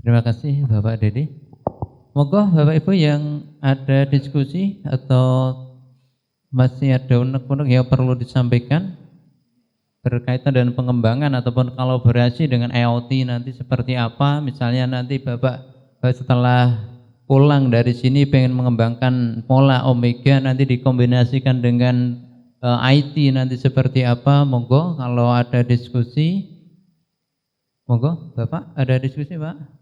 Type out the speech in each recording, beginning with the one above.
Terima kasih Bapak Dedi. Monggo Bapak Ibu yang ada diskusi atau masih ada unek-unek yang perlu disampaikan berkaitan dengan pengembangan ataupun kolaborasi dengan IoT nanti seperti apa, misalnya nanti Bapak setelah pulang dari sini pengen mengembangkan pola Omega nanti dikombinasikan dengan IT nanti seperti apa, monggo kalau ada diskusi, monggo Bapak ada diskusi Pak.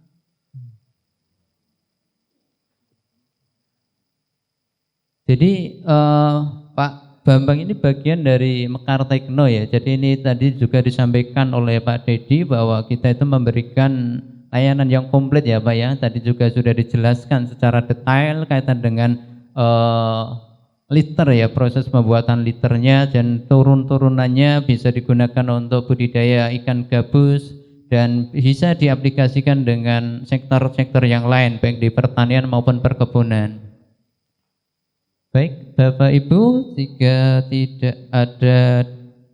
Jadi Pak Bambang ini bagian dari Mekar Tekno ya. Jadi ini tadi juga disampaikan oleh Pak Dedi bahwa kita itu memberikan layanan yang komplit ya Pak ya. Tadi juga sudah dijelaskan secara detail kaitan dengan liter ya, proses pembuatan liternya dan turun-turunannya bisa digunakan untuk budidaya ikan gabus dan bisa diaplikasikan dengan sektor-sektor yang lain baik di pertanian maupun perkebunan. Baik, Bapak Ibu, jika tidak ada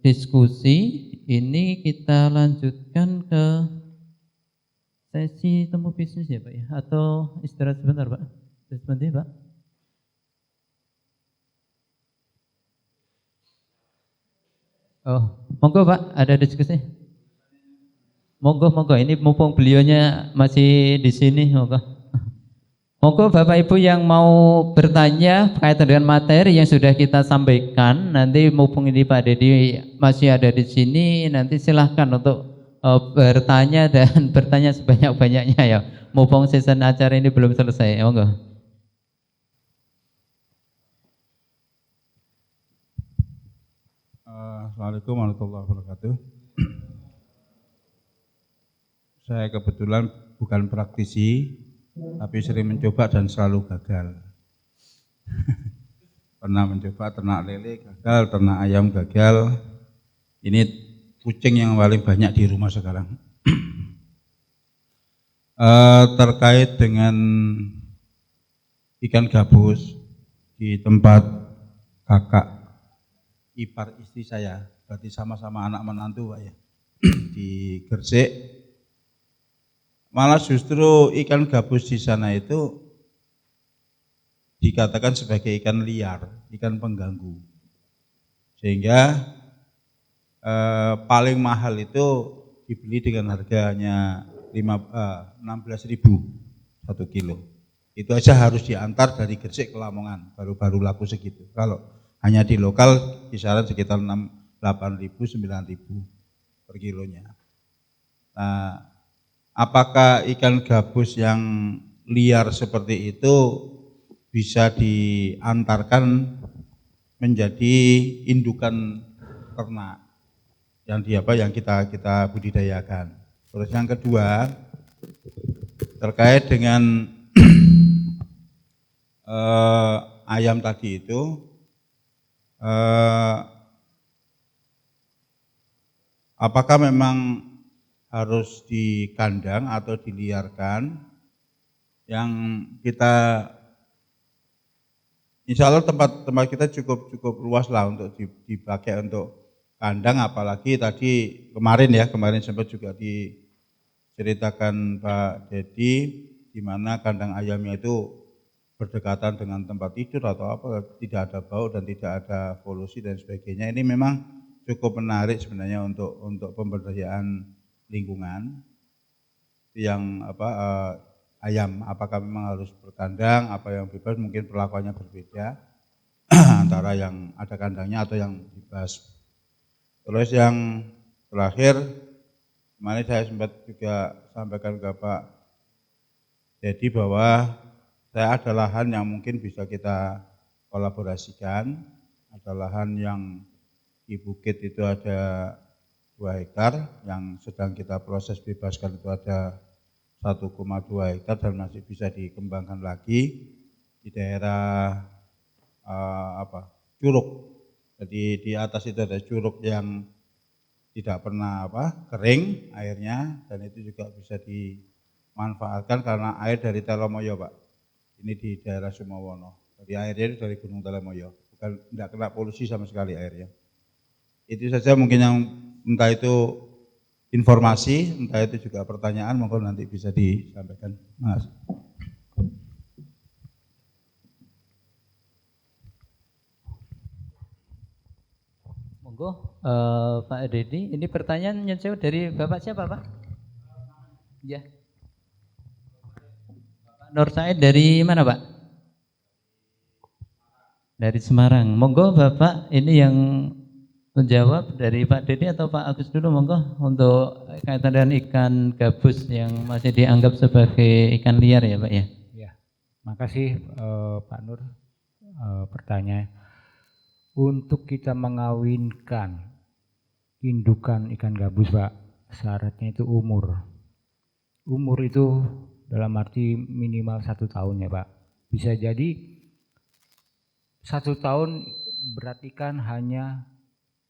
diskusi, ini kita lanjutkan ke sesi temu bisnis ya Pak ya, atau istirahat sebentar Pak? Sebentar Pak. Oh, monggo Pak, ada diskusi? Monggo, monggo, ini mumpung beliaunya masih di sini, monggo. Monggo Bapak Ibu yang mau bertanya kaitan dengan materi yang sudah kita sampaikan, nanti mumpung ini Pak Dedi masih ada di sini, nanti silahkan untuk bertanya dan bertanya sebanyak-banyaknya ya. Mumpung season acara ini belum selesai, monggo. Assalamualaikum warahmatullahi wabarakatuh. Saya kebetulan bukan praktisi, tapi sering mencoba dan selalu gagal. Pernah mencoba ternak lele gagal, ternak ayam gagal. Ini kucing yang paling banyak di rumah sekarang. Terkait dengan ikan gabus di tempat kakak ipar istri saya, berarti sama-sama anak menantu Pak ya, di Gresik. Malah justru ikan gabus di sana itu dikatakan sebagai ikan liar, ikan pengganggu. Sehingga paling mahal itu dibeli dengan harganya 16.000 1 kilo. Itu aja harus diantar dari Gresik ke Lamongan, baru laku segitu. Kalau hanya di lokal kisaran sekitar 8.000 9.000 per kilonya. Nah, apakah ikan gabus yang liar seperti itu bisa diantarkan menjadi indukan ternak yang kita budidayakan. Terus yang kedua terkait dengan ayam tadi itu, apakah memang harus di kandang atau diliarkan? Yang kita, insya Allah tempat kita cukup luas lah untuk dipakai untuk kandang, apalagi kemarin sempat juga diceritakan Pak Dedi, di mana kandang ayamnya itu berdekatan dengan tempat tidur atau apa, tidak ada bau dan tidak ada polusi dan sebagainya. Ini memang cukup menarik sebenarnya untuk pemberdayaan lingkungan. Yang ayam, apakah memang harus berkandang, apa yang bebas, mungkin perlakuannya berbeda antara yang ada kandangnya atau yang bebas. Terus yang terakhir, kemarin saya sempat juga sampaikan ke Pak Dedi bahwa saya ada lahan yang mungkin bisa kita kolaborasikan. Ada lahan yang di bukit itu ada 2 hektar, yang sedang kita proses bebaskan itu ada 1,2 hektar dan masih bisa dikembangkan lagi di daerah curug. Jadi di atas itu ada curug yang tidak pernah kering airnya, dan itu juga bisa dimanfaatkan karena air dari Telomoyo Pak. Ini di daerah Sumawono. Jadi airnya itu dari Gunung Telomoyo, tidak kena polusi sama sekali airnya. Itu saja mungkin yang entah itu informasi, entah itu juga pertanyaan, monggo nanti bisa disampaikan. Mas. Monggo, Pak Dedi, ini pertanyaan yang jauh dari Bapak siapa, Pak? Ya. Bapak Nur Said dari mana, Pak? Dari Semarang. Monggo Bapak, ini yang menjawab dari Pak Dedi atau Pak Agus dulu, monggo, untuk kaitan dengan ikan gabus yang masih dianggap sebagai ikan liar ya, Pak ya? Ya, makasih Pak Nur. Pertanyaan, untuk kita mengawinkan indukan ikan gabus, Pak, syaratnya itu umur. Umur itu dalam arti minimal 1 tahun ya, Pak. Bisa jadi 1 tahun berat ikan hanya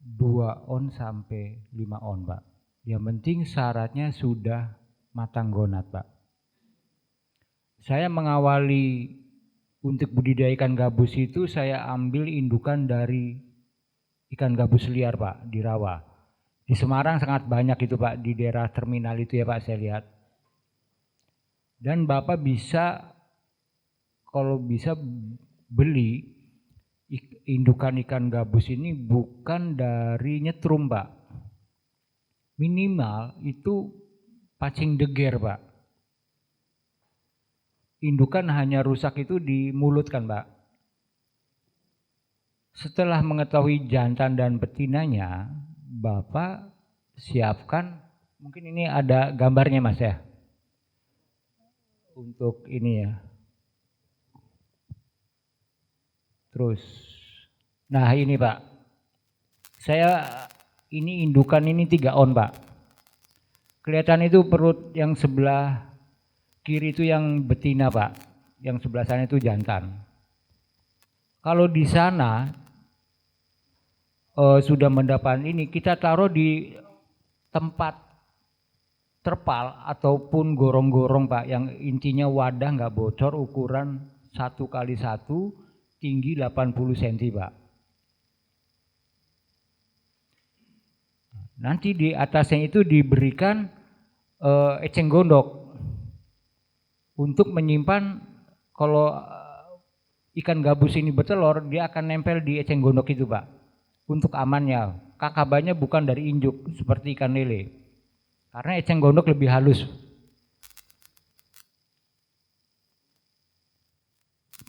2 on sampai 5 on, Pak. Yang penting syaratnya sudah matang gonat, Pak. Saya mengawali untuk budidaya ikan gabus itu, saya ambil indukan dari ikan gabus liar, Pak, di rawa. Di Semarang sangat banyak itu, Pak, di daerah terminal itu ya, Pak, saya lihat. Dan Bapak bisa, kalau bisa beli indukan ikan gabus ini bukan dari nyetrum, Pak. Minimal itu pacing deger, Pak. Indukan hanya rusak itu di mulut kan, Pak. Setelah mengetahui jantan dan betinanya, Bapak siapkan, mungkin ini ada gambarnya Mas ya, untuk ini ya. Terus, nah ini Pak, saya ini indukan ini 3 on, Pak. Kelihatan itu perut yang sebelah kiri itu yang betina, Pak, yang sebelah sana itu jantan. Kalau di sana sudah mendapat ini, kita taruh di tempat terpal ataupun gorong-gorong, Pak, yang intinya wadah nggak bocor, ukuran 1x1, tinggi 80 cm, Pak. Nanti di atasnya itu diberikan eceng gondok untuk menyimpan. Kalau ikan gabus ini bertelur, dia akan nempel di eceng gondok itu, Pak, untuk amannya. Kakabannya bukan dari induk seperti ikan lele, karena eceng gondok lebih halus.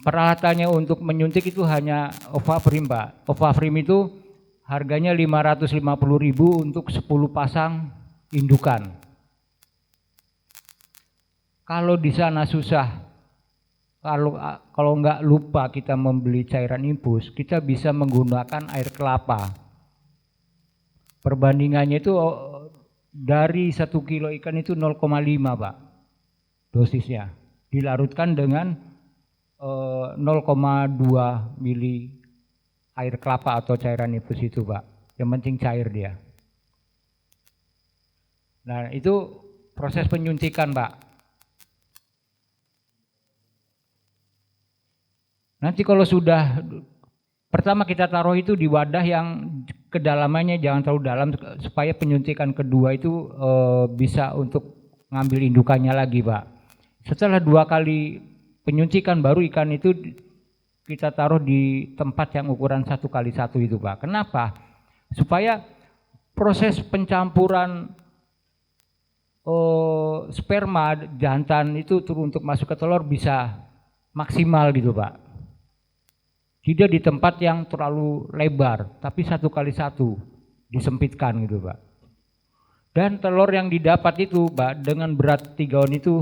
Peralatannya untuk menyuntik itu hanya Ovafrim, Pak. Ovafrim itu harganya 550.000 untuk 10 pasang indukan. Kalau di sana susah, kalau nggak lupa kita membeli cairan infus, kita bisa menggunakan air kelapa. Perbandingannya itu dari 1 kilo ikan itu 0,5, Pak, dosisnya. Dilarutkan dengan 0,2 mili air kelapa atau cairan infus itu, Pak. Yang penting cair dia. Nah, itu proses penyuntikan, Pak. Nanti kalau sudah, pertama kita taruh itu di wadah yang kedalamannya jangan terlalu dalam, supaya penyuntikan kedua itu bisa untuk ngambil indukannya lagi, Pak. Setelah 2 kali penyuntikan, baru ikan itu kita taruh di tempat yang ukuran 1x1 itu, Pak. Kenapa? Supaya proses pencampuran sperma jantan itu untuk masuk ke telur bisa maksimal gitu, Pak. Tidak di tempat yang terlalu lebar, tapi 1x1 disempitkan gitu, Pak. Dan telur yang didapat itu, Pak, dengan berat 3 on itu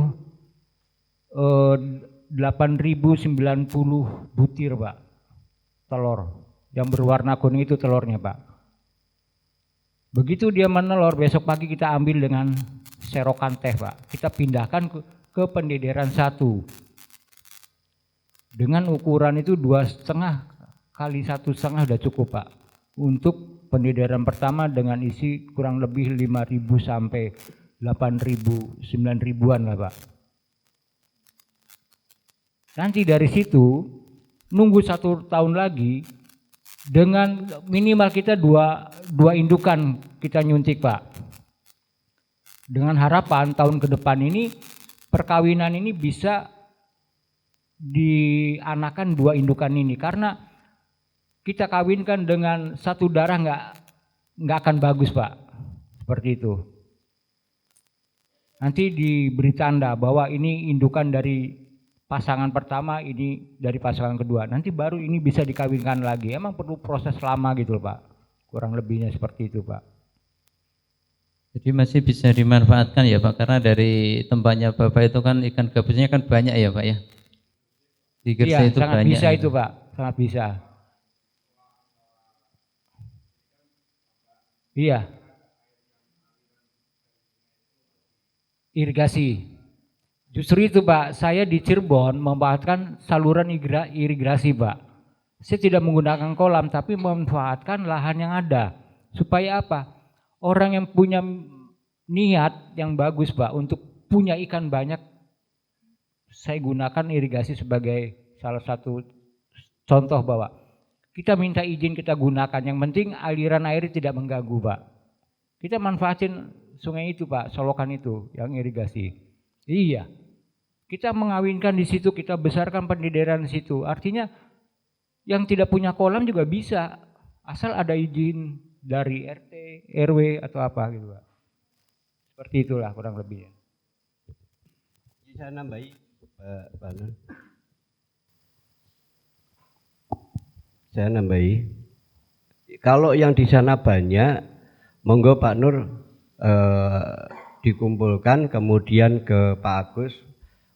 8.090 butir, Pak, telur yang berwarna kuning itu telurnya, Pak. Begitu dia menelur, besok pagi kita ambil dengan serokan teh, Pak. Kita pindahkan ke pendederan 1 dengan ukuran itu 2,5 kali 1,5 sudah cukup, Pak, untuk pendederan pertama dengan isi kurang lebih 5.000 sampai 8.000, 9.000-an lah, Pak. Nanti dari situ nunggu 1 tahun lagi dengan minimal kita dua indukan kita nyuntik, Pak. Dengan harapan tahun ke depan ini perkawinan ini bisa dianakan 2 indukan ini, karena kita kawinkan dengan satu darah nggak akan bagus Pak, seperti itu. Nanti diberi tanda bahwa ini indukan dari pasangan pertama, ini dari pasangan kedua. Nanti baru ini bisa dikawinkan lagi. Emang perlu proses lama gitu loh Pak. Kurang lebihnya seperti itu Pak. Jadi masih bisa dimanfaatkan ya Pak, karena dari tempatnya Bapak itu kan ikan gabusnya kan banyak ya Pak ya. Di Gresik Iya, itu sangat banyak. bisa ya. itu Pak, sangat bisa. Iya. Irigasi. Justru itu Pak, saya di Cirebon memanfaatkan saluran irigasi Pak. Saya tidak menggunakan kolam tapi memanfaatkan lahan yang ada. Supaya apa? Orang yang punya niat yang bagus Pak untuk punya ikan banyak, saya gunakan irigasi sebagai salah satu contoh bahwa kita minta izin kita gunakan, yang penting aliran air tidak mengganggu Pak. Kita manfaatin sungai itu Pak, solokan itu yang irigasi. Iya, kita mengawinkan di situ, kita besarkan pendidikan di situ. Artinya yang tidak punya kolam juga bisa, asal ada izin dari RT, RW atau apa gitu Pak. Seperti itulah kurang lebih. Bisa nambahi Pak Nur? Saya nambahi. Kalau yang di sana banyak, monggo Pak Nur dikumpulkan kemudian ke Pak Agus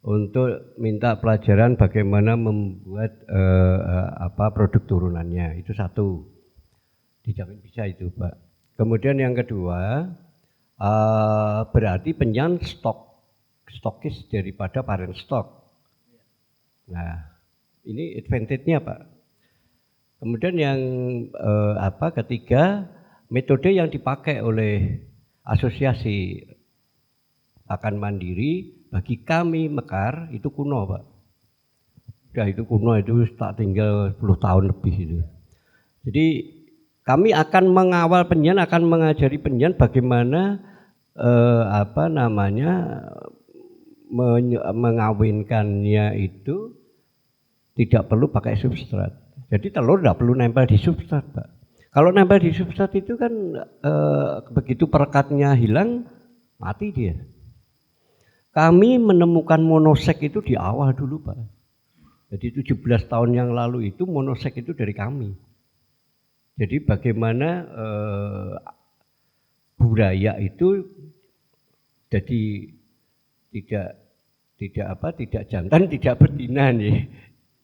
untuk minta pelajaran bagaimana membuat produk turunannya. Itu satu. Dijamin bisa itu Pak. Kemudian yang kedua, berarti penyan stokis daripada parent stock. Nah, ini advantage-nya Pak. Kemudian yang ketiga, metode yang dipakai oleh asosiasi pakan mandiri bagi kami Mekar itu kuno Pak. Udah itu kuno, itu tak tinggal 10 tahun lebih itu. Jadi kami akan mengawal penyan, akan mengajari penyan bagaimana mengawinkannya itu tidak perlu pakai substrat. Jadi telur tidak perlu nempel di substrat Pak. Kalau nempel di substrat itu kan begitu perekatnya hilang, mati dia. Kami menemukan monosek itu di awal dulu Pak. Jadi 17 tahun yang lalu itu monosek itu dari kami. Jadi bagaimana budaya itu jadi tidak jantan, tidak betina nih,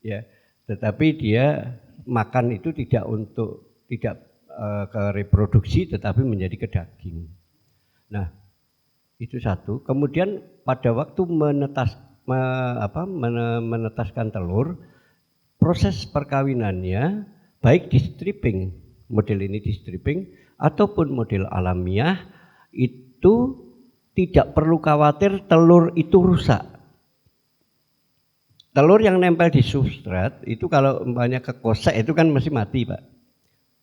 ya. Tetapi dia makan itu tidak ke reproduksi, tetapi menjadi ke daging. Nah, itu satu. Kemudian pada waktu menetaskan telur, proses perkawinannya baik di stripping, model ini di stripping ataupun model alamiah, itu tidak perlu khawatir telur itu rusak. Telur yang nempel di substrat itu kalau umpamanya kekosek itu kan masih mati Pak.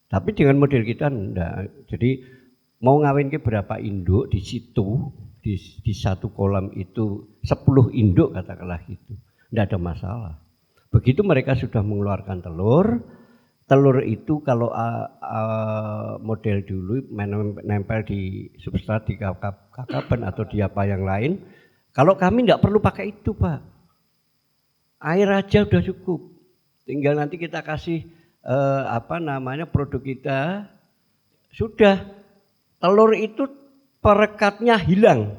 Tapi dengan model kita enggak. Jadi mau ngawin ke berapa induk di situ, di satu kolam itu 10 induk katakanlah gitu, enggak ada masalah. Begitu mereka sudah mengeluarkan telur itu kalau model dulu nempel di substrat, di kakaban atau di apa yang lain, kalau kami enggak perlu pakai itu Pak. Air aja udah cukup. Tinggal nanti kita kasih produk kita, sudah telur itu perekatnya hilang.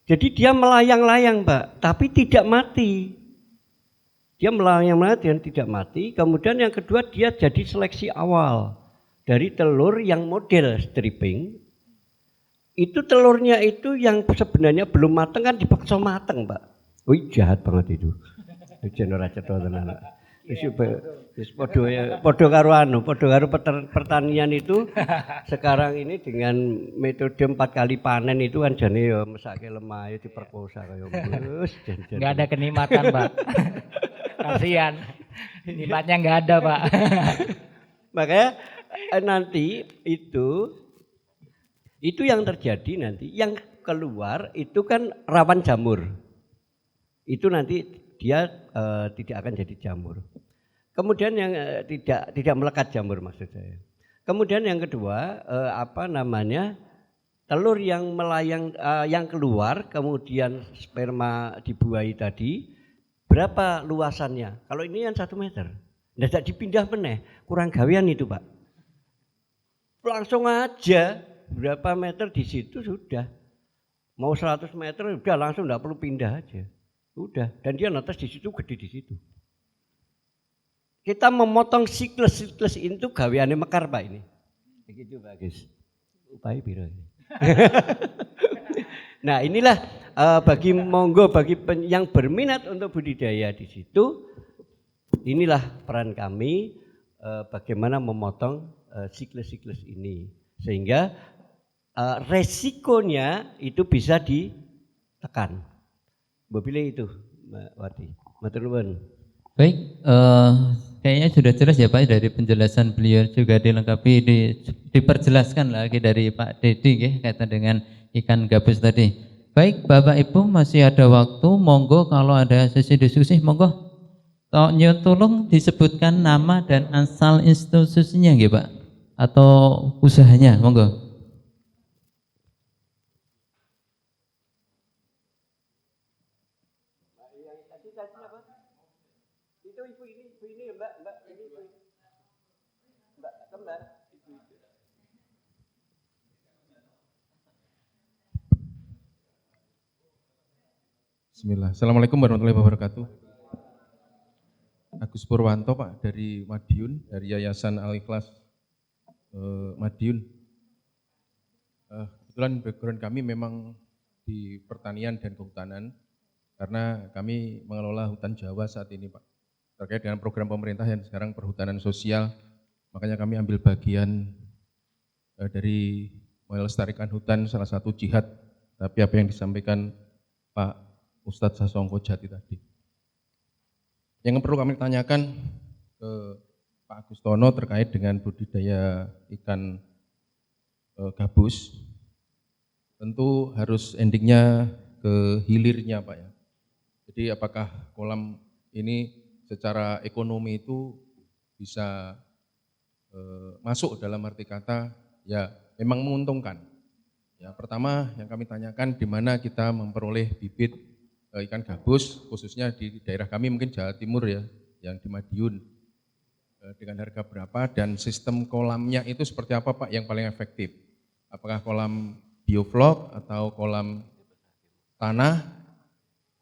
Jadi dia melayang-layang Pak, tapi tidak mati. Dia melayang-layang dan tidak mati. Kemudian yang kedua, dia jadi seleksi awal dari telur yang model stripping. Itu telurnya itu yang sebenarnya belum matang kan dipaksa matang Pak. Wih jahat banget itu. Jenderal cetha tenan. Wis padha karo pertanian itu sekarang ini dengan metode 4 kali panen itu kan jane ya mesake lemah ya diperkosa kaya wis. Enggak ada kenikmatan Pak. Kasihan. Nikmatnya enggak ada Pak. Makanya nanti itu yang terjadi nanti. Yang keluar itu kan rawan jamur. Itu nanti dia tidak akan jadi jamur. Kemudian yang tidak melekat jamur maksud saya. Kemudian yang kedua telur yang melayang yang keluar kemudian sperma dibuahi tadi berapa luasannya? Kalau ini yang 1 meter, tidak dipindah meneh, kurang gawean itu Pak. Langsung aja berapa meter di situ sudah. Mau 100 meter udah langsung, tidak perlu pindah aja. Udah, dan dia netes di situ, gede di situ. Kita memotong siklus itu gaweane mekar Pak ini. Begitu Pak Gus. Upaya piro. Nah, inilah bagi yang berminat untuk budidaya di situ, inilah peran kami bagaimana memotong siklus-siklus ini sehingga resikonya itu bisa ditekan. Mbak pilih itu, Mbak Wati. Matur nuwun. Baik, kayaknya sudah jelas ya Pak dari penjelasan beliau, juga dilengkapi diperjelaskan lagi dari Pak Dedi ya, kaitan dengan ikan gabus tadi. Baik, Bapak Ibu masih ada waktu, monggo kalau ada sesi diskusi, monggo. Tolong disebutkan nama dan asal institusinya ya Pak, atau usahanya, monggo. Bismillah. Assalamualaikum warahmatullahi wabarakatuh. Agus Purwanto Pak dari Madiun, dari Yayasan Al-Ikhlas Madiun. Kebetulan background kami memang di pertanian dan kehutanan, karena kami mengelola hutan Jawa saat ini Pak. Terkait dengan program pemerintah yang sekarang perhutanan sosial, makanya kami ambil bagian dari melestarikan hutan, salah satu jihad. Tapi apa yang disampaikan Pak Ustadz Sasongko Jati tadi. Yang perlu kami tanyakan ke Pak Agustono terkait dengan budidaya ikan gabus, tentu harus endingnya ke hilirnya Pak ya. Jadi apakah kolam ini secara ekonomi itu bisa masuk dalam arti kata ya memang menguntungkan. Ya, pertama yang kami tanyakan di mana kita memperoleh bibit ikan gabus, khususnya di daerah kami mungkin Jawa Timur ya, yang di Madiun, dengan harga berapa dan sistem kolamnya itu seperti apa Pak yang paling efektif? Apakah kolam bioflok atau kolam tanah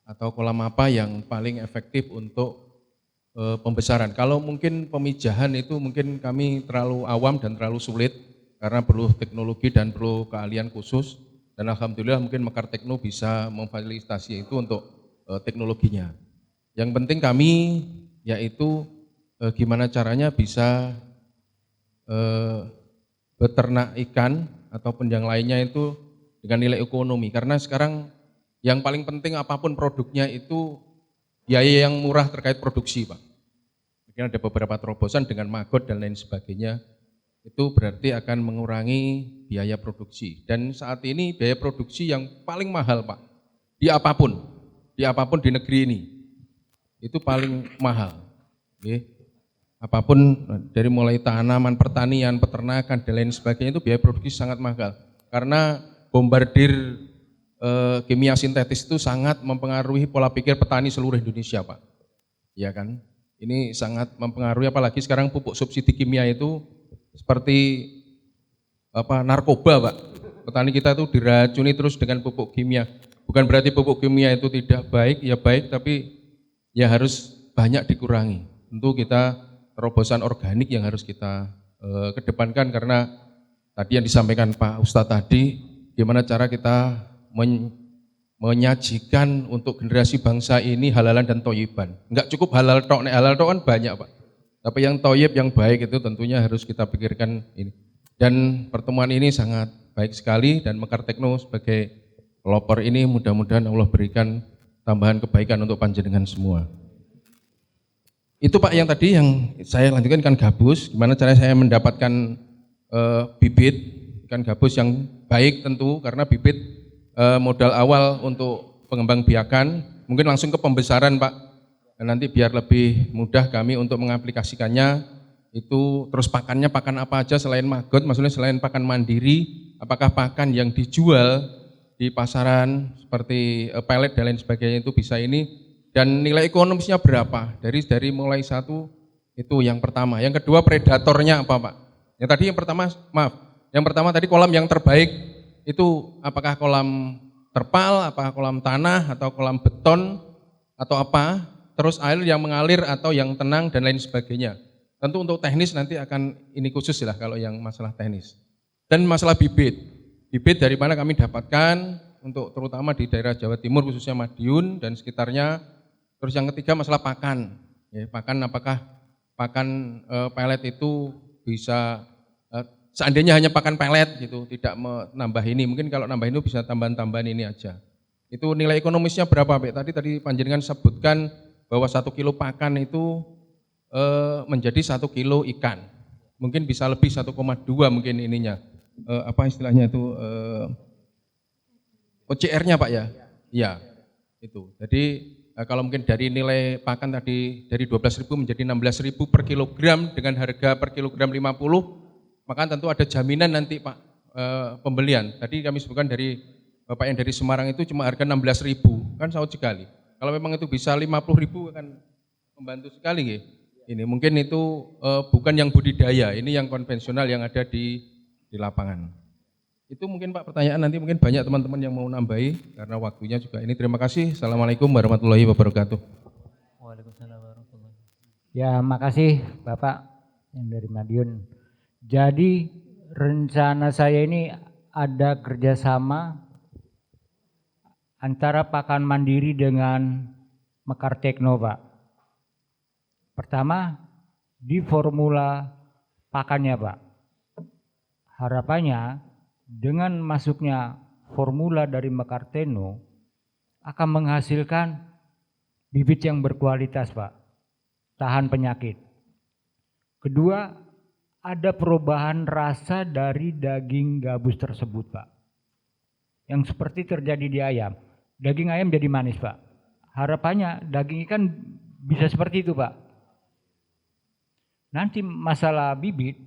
atau kolam apa yang paling efektif untuk pembesaran? Kalau mungkin pemijahan itu mungkin kami terlalu awam dan terlalu sulit karena perlu teknologi dan perlu keahlian khusus. Dan alhamdulillah mungkin Mekar Tekno bisa memfasilitasi itu untuk teknologinya. Yang penting kami yaitu gimana caranya bisa beternak ikan ataupun yang lainnya itu dengan nilai ekonomi. Karena sekarang yang paling penting apapun produknya itu biaya yang murah terkait produksi Pak. Mungkin ada beberapa terobosan dengan magot dan lain sebagainya. Itu berarti akan mengurangi biaya produksi. Dan saat ini biaya produksi yang paling mahal Pak, di apapun di negeri ini, itu paling mahal. Oke. Apapun dari mulai tanaman, pertanian, peternakan, dan lain sebagainya itu biaya produksi sangat mahal. Karena bombardir kimia sintetis itu sangat mempengaruhi pola pikir petani seluruh Indonesia Pak. Ya kan? Ini sangat mempengaruhi, apalagi sekarang pupuk subsidi kimia itu seperti narkoba Pak. Petani kita itu diracuni terus dengan pupuk kimia. Bukan berarti pupuk kimia itu tidak baik, ya baik, tapi ya harus banyak dikurangi. Tentu kita terobosan organik yang harus kita kedepankan, karena tadi yang disampaikan Pak Ustadz tadi, gimana cara kita menyajikan untuk generasi bangsa ini halalan dan toyiban. Enggak cukup halal tok, halal tok kan banyak Pak. Tapi yang toyib, yang baik itu tentunya harus kita pikirkan ini. Dan pertemuan ini sangat baik sekali dan Mekar Tekno sebagai pelopor ini mudah-mudahan Allah berikan tambahan kebaikan untuk panjenengan semua. Itu Pak yang tadi yang saya lanjutkan ikan gabus, gimana cara saya mendapatkan bibit ikan gabus yang baik tentu, karena bibit modal awal untuk pengembang biakan, mungkin langsung ke pembesaran Pak. Dan nanti biar lebih mudah kami untuk mengaplikasikannya, itu terus pakannya pakan apa aja selain maggot, maksudnya selain pakan mandiri, apakah pakan yang dijual di pasaran seperti pellet dan lain sebagainya itu bisa ini, dan nilai ekonomisnya berapa, dari mulai satu itu yang pertama. Yang kedua predatornya apa Pak? Yang pertama tadi kolam yang terbaik itu apakah kolam terpal, apakah kolam tanah atau kolam beton atau apa, terus air yang mengalir atau yang tenang dan lain sebagainya. Tentu untuk teknis nanti akan ini khusus lah kalau yang masalah teknis. Dan masalah bibit dari mana kami dapatkan untuk terutama di daerah Jawa Timur khususnya Madiun dan sekitarnya. Terus yang ketiga masalah pakan, ya, pakan apakah pakan pelet itu bisa seandainya hanya pakan pelet gitu, tidak menambah ini, mungkin kalau nambah ini bisa tambahan-tambahan ini aja. Itu nilai ekonomisnya berapa Pak? Tadi panjenengan sebutkan bahwa 1 kilo pakan itu menjadi 1 kilo ikan. Mungkin bisa lebih 1,2 mungkin ininya. Apa istilahnya itu OCR-nya Pak ya? Iya. Itu. Jadi kalau mungkin dari nilai pakan tadi dari 12.000 menjadi 16.000 per kilogram dengan harga per kilogram 50, maka tentu ada jaminan nanti Pak pembelian. Tadi kami sebutkan dari Bapak yang dari Semarang itu cuma harga 16.000, kan saut sekali. Kalau memang itu bisa 50.000 akan membantu sekali nggih. Ini mungkin itu bukan yang budidaya, ini yang konvensional yang ada di lapangan. Itu mungkin Pak pertanyaan, nanti mungkin banyak teman-teman yang mau nambahi karena waktunya juga ini. Terima kasih. Assalamualaikum warahmatullahi wabarakatuh. Waalaikumsalam warahmatullahi wabarakatuh. Ya, makasih Bapak yang dari Madiun. Jadi rencana saya ini ada kerjasama antara pakan mandiri dengan Mekar Tekno Pak. Pertama, di formula pakannya Pak. Harapannya dengan masuknya formula dari Mekar Tekno akan menghasilkan bibit yang berkualitas Pak, tahan penyakit. Kedua, ada perubahan rasa dari daging gabus tersebut Pak, yang seperti terjadi di ayam. Daging ayam jadi manis Pak, harapannya daging ikan bisa seperti itu Pak. Nanti masalah bibit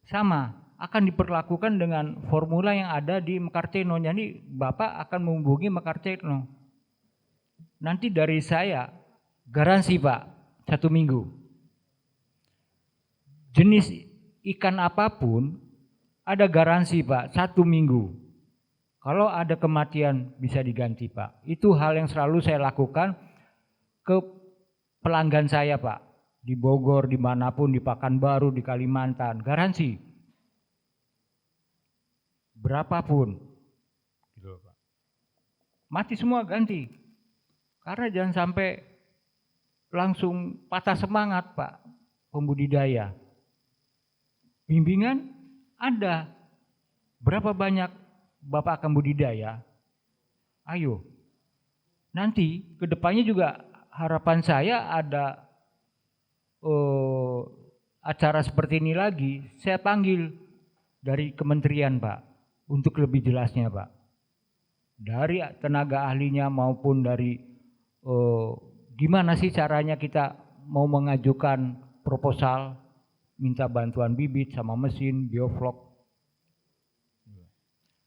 sama, akan diperlakukan dengan formula yang ada di Mekar Tekno. Jadi Bapak akan menghubungi Mekar Tekno. Nanti dari saya garansi Pak 1 minggu. Jenis ikan apapun ada garansi Pak 1 minggu. Kalau ada kematian bisa diganti Pak. Itu hal yang selalu saya lakukan ke pelanggan saya Pak. Di Bogor, dimanapun, di Pekanbaru, di Kalimantan, garansi. Berapapun, mati semua ganti. Karena jangan sampai langsung patah semangat Pak pembudidaya. Bimbingan ada. Berapa banyak Bapak akan budidaya? Ayo. Nanti kedepannya juga harapan saya ada acara seperti ini lagi. Saya panggil dari kementerian Pak. Untuk lebih jelasnya Pak, dari tenaga ahlinya maupun dari gimana sih caranya kita mau mengajukan proposal, minta bantuan bibit sama mesin, bioflok.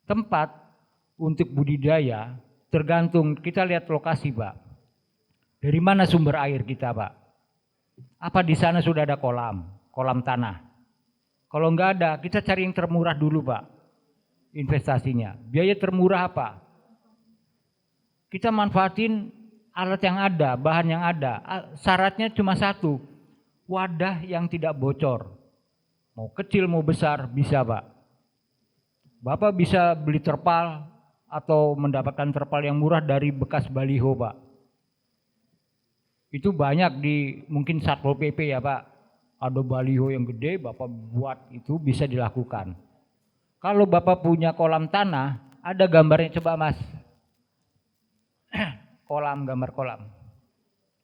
Tempat untuk budidaya tergantung, kita lihat lokasi Pak. Dari mana sumber air kita Pak? Apa di sana sudah ada kolam tanah? Kalau enggak ada, kita cari yang termurah dulu Pak. Investasinya, biaya termurah apa? Kita manfaatin alat yang ada, bahan yang ada. Syaratnya cuma satu, wadah yang tidak bocor. Mau kecil mau besar bisa Pak. Bapak bisa beli terpal atau mendapatkan terpal yang murah dari bekas baliho Pak. Itu banyak di mungkin Satpol PP ya Pak. Ada baliho yang gede Bapak buat, itu bisa dilakukan. Kalau Bapak punya kolam tanah, ada gambarnya coba Mas. Gambar kolam.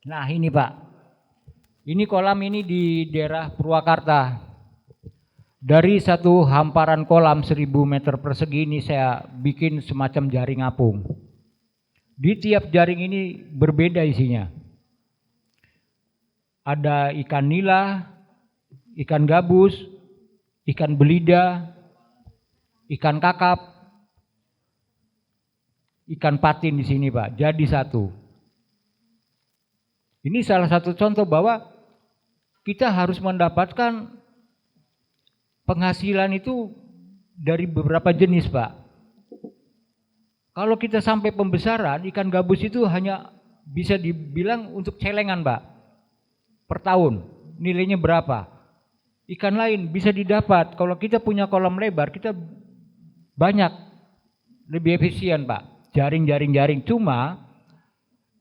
Nah ini Pak. Ini kolam ini di daerah Purwakarta. Dari satu hamparan kolam 1000 meter persegi ini saya bikin semacam jaring apung. Di tiap jaring ini berbeda isinya. Ada ikan nila, ikan gabus, ikan belida, ikan kakap, ikan patin di sini Pak. Jadi satu. Ini salah satu contoh bahwa kita harus mendapatkan penghasilan itu dari beberapa jenis Pak. Kalau kita sampai pembesaran, ikan gabus itu hanya bisa dibilang untuk celengan Pak. Per tahun, nilainya berapa? Ikan lain bisa didapat, kalau kita punya kolam lebar, kita banyak, lebih efisien Pak. Jaring. Cuma,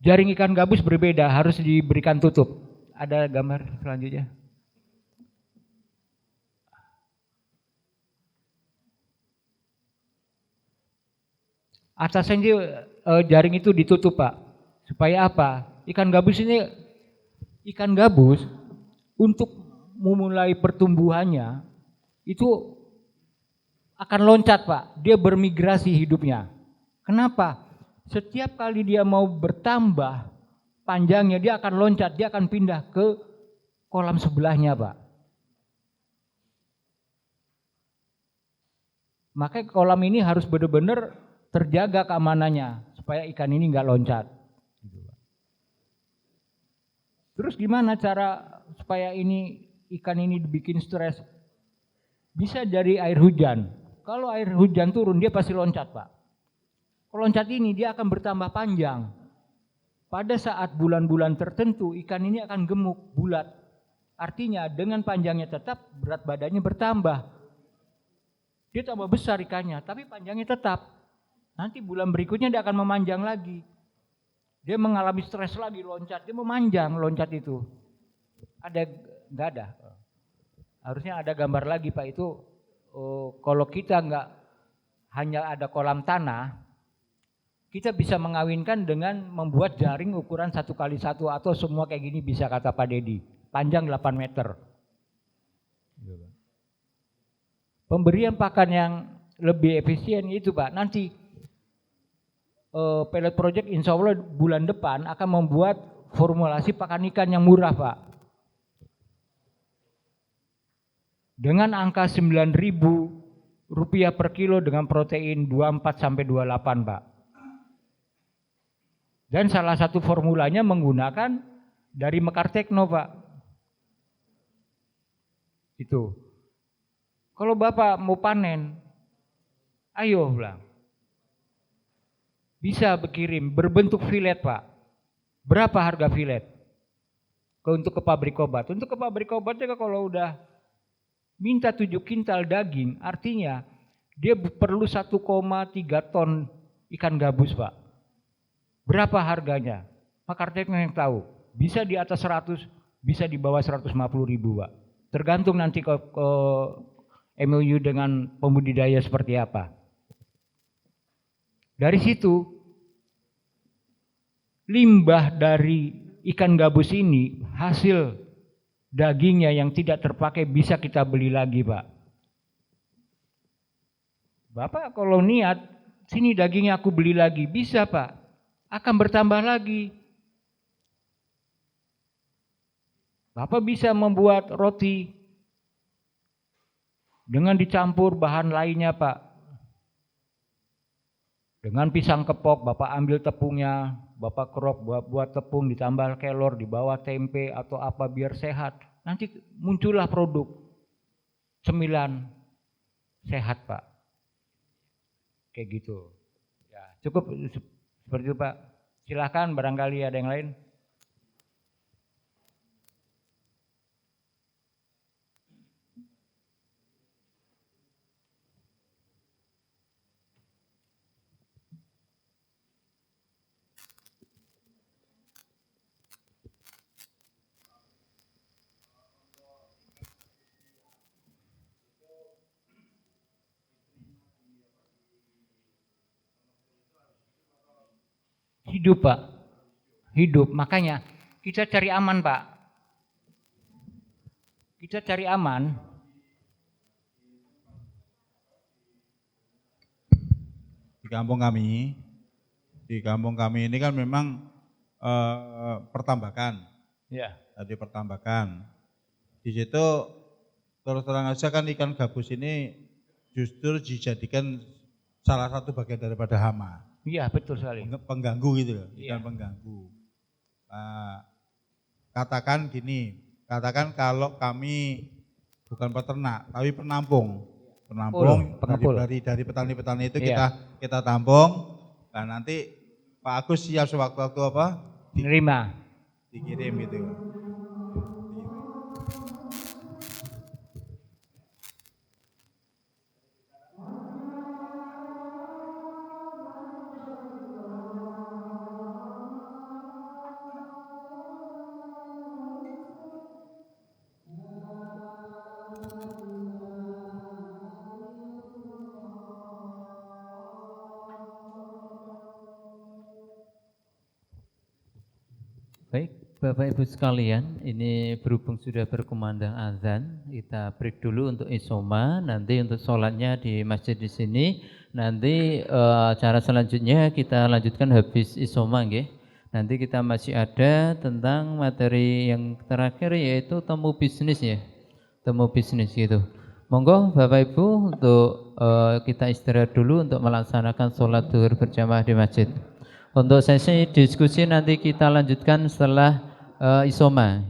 jaring ikan gabus berbeda, harus diberikan tutup. Ada gambar selanjutnya. Atasnya jaring itu ditutup Pak. Supaya apa? Ikan gabus untuk memulai pertumbuhannya itu akan loncat Pak. Dia bermigrasi hidupnya. Kenapa? Setiap kali dia mau bertambah panjangnya dia akan loncat, dia akan pindah ke kolam sebelahnya Pak. Makanya kolam ini harus benar-benar terjaga keamanannya supaya ikan ini nggak loncat. Terus gimana cara supaya ikan ini dibikin stres? Bisa dari air hujan. Kalau air hujan turun dia pasti loncat Pak. Kalau loncat ini dia akan bertambah panjang. Pada saat bulan-bulan tertentu ikan ini akan gemuk, bulat. Artinya dengan panjangnya tetap berat badannya bertambah. Dia tambah besar ikannya tapi panjangnya tetap. Nanti bulan berikutnya dia akan memanjang lagi. Dia mengalami stres lagi loncat, dia memanjang loncat itu. Enggak ada. Harusnya ada gambar lagi Pak itu. Kalau kita enggak hanya ada kolam tanah, kita bisa mengawinkan dengan membuat jaring ukuran 1x1 atau semua kayak gini bisa kata Pak Dedi. Panjang 8 meter. Pemberian pakan yang lebih efisien itu Pak. Nanti Pellet Project insya Allah bulan depan akan membuat formulasi pakan ikan yang murah Pak. Dengan angka Rp9.000 per kilo dengan protein 24 sampai 28 Pak. Dan salah satu formulanya menggunakan dari Mekar Tekno Pak. Itu. Kalau Bapak mau panen, ayo bilang. Bisa berkirim berbentuk filet Pak. Berapa harga filet? Untuk ke pabrik obat. Untuk ke pabrik obat juga kalau udah minta 7 kintal daging, artinya dia perlu 1,3 ton ikan gabus Pak. Berapa harganya? Mekar Tekno yang tahu. Bisa di atas 100, bisa di bawah 150.000 Pak. Tergantung nanti ke MOU dengan pembudidaya seperti apa. Dari situ limbah dari ikan gabus ini hasil dagingnya yang tidak terpakai bisa kita beli lagi Pak. Bapak kalau niat sini dagingnya aku beli lagi bisa Pak. Akan bertambah lagi. Bapak bisa membuat roti dengan dicampur bahan lainnya Pak. Dengan pisang kepok, Bapak ambil tepungnya, Bapak kerok buat tepung, ditambah kelor, di bawah tempe atau apa biar sehat. Nanti muncullah produk cemilan sehat Pak. Kayak gitu. Ya, cukup seperti itu Pak. Silahkan barangkali ada yang lain. Hidup Pak, hidup. Makanya kita cari aman Pak. Kita cari aman. di kampung kami ini kan memang pertambakan. Ya. Tadi pertambakan. Di situ terus terang aja kan ikan gabus ini justru dijadikan salah satu bagian daripada hama. Iya, betul sekali. Pengganggu gitu loh, ikan Iya. pengganggu. Katakan gini, katakan kalau kami bukan peternak tapi penampung Pengepul. dari petani-petani itu Iya. kita tampung. Nah nanti Pak Agus siap sewaktu-waktu apa Menerima. dikirim gitu. Baik, Bapak Ibu sekalian, ini berhubung sudah berkumandang azan, kita break dulu untuk isoma, nanti untuk sholatnya di masjid di sini, nanti acara selanjutnya kita lanjutkan habis isoma, nggih. Nanti kita masih ada tentang materi yang terakhir yaitu temu bisnis ya, temu bisnis gitu. Monggo Bapak Ibu untuk kita istirahat dulu untuk melaksanakan sholat zuhur berjamaah di masjid. Untuk sesi diskusi nanti kita lanjutkan setelah isoma.